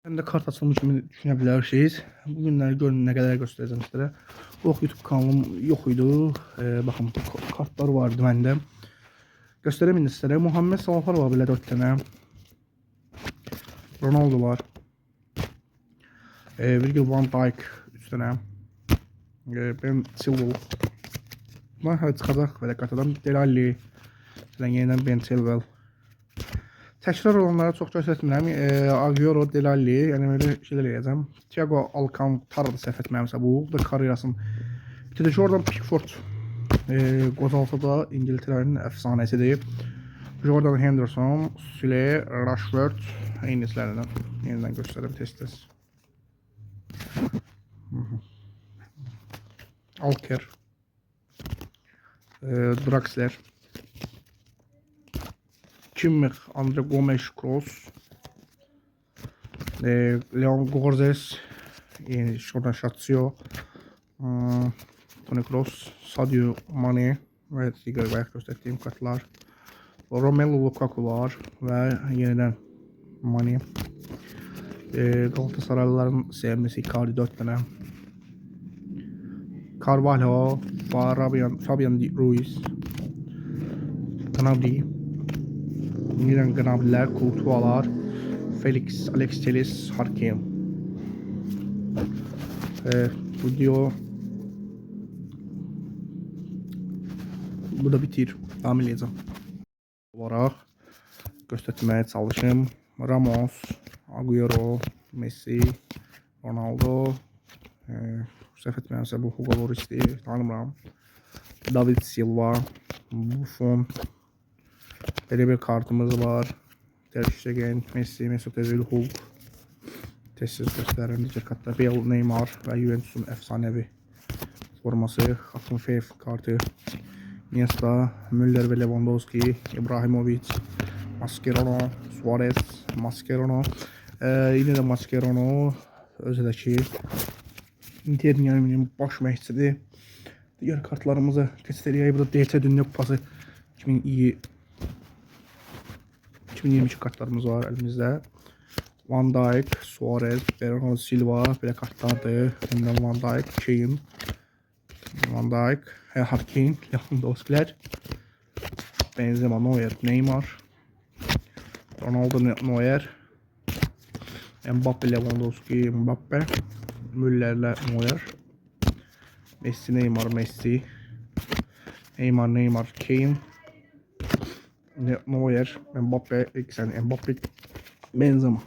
Hem de kart açılmış kimi düşünebilirsiniz. Bugünler görün ne kadar göstereceğim sizlere. Oh, YouTube kanalım yok idi. Bakın kartlar vardı bende. Göstereyim sizlere. Muhammed Salah var bile 4 tane. Ronaldo var. Virgil van Dijk 3 tane. Ben Chilwell. Bunlar hadi çıkacak böyle kartadan. Delali. Yeniden Ben Chilwell. Təkrar olanlara çox göstərmirəm. Aguero, Delali, yəni belə şeylər edəcəm. Thiago Alcantara da səhv etmirəmsə bu da karyerasının bitirdi. Jordan Pickford qocalsa da İngiltərənin əfsanəsidir. Jordan Henderson, Sule, Rashford eynislərindən yenidən göstərəm tez-tez. Alker, Draxler, Kimmich, Andre Gomes, Kroos, Leon Gorzes, şuradan Şatsio, Toni Kroos, Sadio Mane ve diğer bayaq göstərdiyim kartlar. Romelu Lukaku var və yenidən Mane. Galatasaraylıların sevmesi Icardi 4 tane. Carvalho, Fabian Ruiz, Gnabry, yenidən Gnabry'lər, Courtois'lar, Felix, Alex Telles, Harkin. Video bu da bitir. Devam edeceğim. Olarak göstermeye çalışayım. Ramos, Aguero, Messi, Ronaldo, səhv etmirəmsə bu Hugo Lloris'ti, tanımıram. David Silva, Buffon. Belə bir kartımız var. Ter Stegen, Messi, Mesut Özil, Hulk. Tez-tez göstərirəm digər kartlar. Bale, Neymar və Juventus'un əfsanəvi forması. Xatunfev kartı. Iniesta, Müller ve Lewandowski, Ibrahimovic, Mascherano, Suarez, Mascherano. Yine de Mascherano özdəki Inter'in baş məşqçisidir. Digər kartlarımızı göstərək. Bu da DC Dünya Kupası 2022 kartlarımız var elimizdə. Van Dijk, Suarez, Bernardo Silva belə kartlardır. Yeniden Van Dijk, Kane, Van Dijk, Harkin, Lewandowski'ler, Benzema, Neuer, Neymar, Ronaldo, Neuer, Mbappe, Lewandowski, Mbappe, Müller'le Neuer, Messi, Neymar, Messi, Neymar, Kane, Neuer, Mbappe, Mbappe, Benzema.